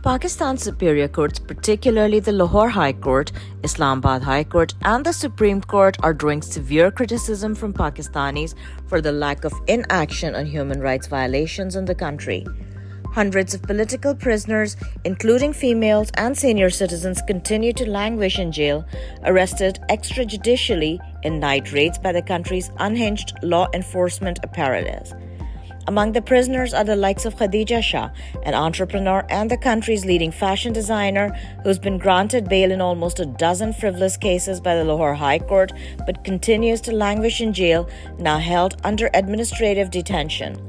Pakistan's superior courts, particularly the Lahore High Court, Islamabad High Court, and the Supreme Court, are drawing severe criticism from Pakistanis for the lack of inaction on human rights violations in the country. Hundreds of political prisoners, including females and senior citizens, continue to languish in jail, arrested extrajudicially in night raids by the country's unhinged law enforcement apparatus. Among the prisoners are the likes of Khadija Shah, an entrepreneur and the country's leading fashion designer, who's been granted bail in almost a dozen frivolous cases by the Lahore High Court but continues to languish in jail, now held under administrative detention.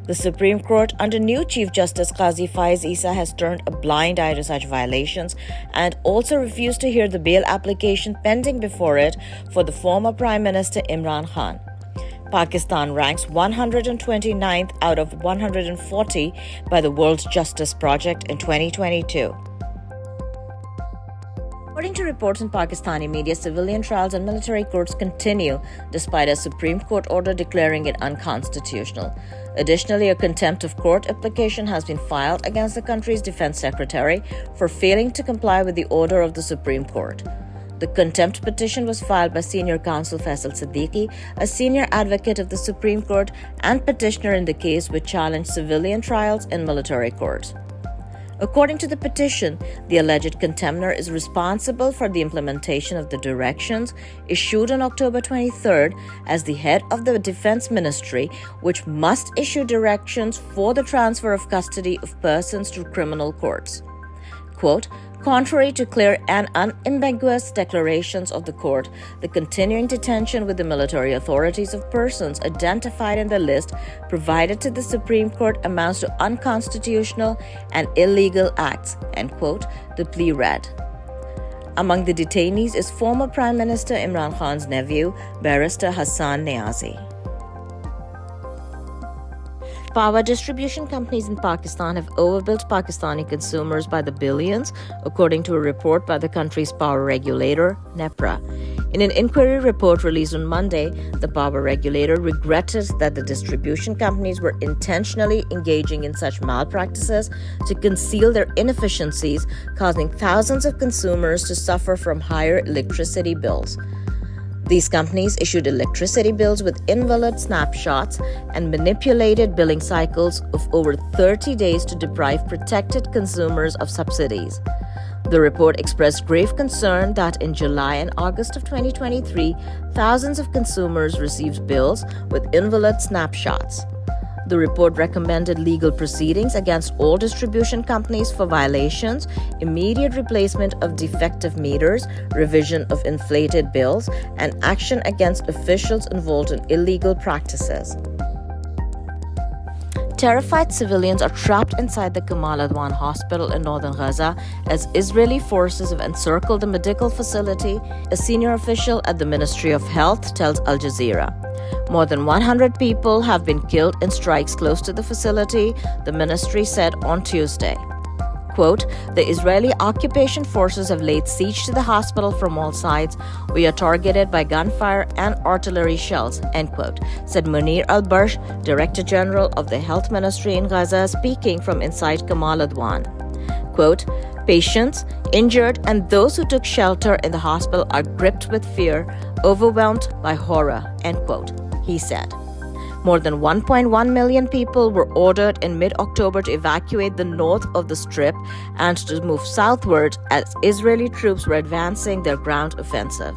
The Supreme Court, under new Chief Justice Qazi Faiz Isa, has turned a blind eye to such violations and also refused to hear the bail application pending before it for the former Prime Minister Imran Khan. Pakistan ranks 129th out of 140 by the World Justice Project in 2022. According to reports in Pakistani media, civilian trials and military courts continue despite a Supreme Court order declaring it unconstitutional. Additionally, a contempt of court application has been filed against the country's defense secretary for failing to comply with the order of the Supreme Court. The contempt petition was filed by senior counsel Faisal Siddiqui, a senior advocate of the Supreme Court and petitioner in the case which challenged civilian trials in military courts. According to the petition, the alleged contemner is responsible for the implementation of the directions issued on October 23rd as the head of the Defense Ministry, which must issue directions for the transfer of custody of persons to criminal courts. Quote, contrary to clear and unambiguous declarations of the court, the continuing detention with the military authorities of persons identified in the list provided to the Supreme Court amounts to unconstitutional and illegal acts, end quote, the plea read. Among the detainees is former Prime Minister Imran Khan's nephew, Barrister Hassan Niazi. Power distribution companies in Pakistan have overbuilt Pakistani consumers by the billions, according to a report by the country's power regulator, NEPRA. In an inquiry report released on Monday, the power regulator regretted that the distribution companies were intentionally engaging in such malpractices to conceal their inefficiencies, causing thousands of consumers to suffer from higher electricity bills. These companies issued electricity bills with invalid snapshots and manipulated billing cycles of over 30 days to deprive protected consumers of subsidies. The report expressed grave concern that in July and August of 2023, thousands of consumers received bills with invalid snapshots. The report recommended legal proceedings against all distribution companies for violations, immediate replacement of defective meters, revision of inflated bills, and action against officials involved in illegal practices. Terrified civilians are trapped inside the Kamal Adwan hospital in northern Gaza as Israeli forces have encircled the medical facility, a senior official at the Ministry of Health tells Al Jazeera. More than 100 people have been killed in strikes close to the facility, the ministry said on Tuesday. Quote, the Israeli occupation forces have laid siege to the hospital from all sides. We are targeted by gunfire and artillery shells, end quote, said Munir al-Barsh, Director General of the Health Ministry in Gaza, speaking from inside Kamal Adwan. Quote, patients, injured, and those who took shelter in the hospital are gripped with fear, overwhelmed by horror, end quote, he said. More than 1.1 million people were ordered in mid-October to evacuate the north of the Strip and to move southward as Israeli troops were advancing their ground offensive.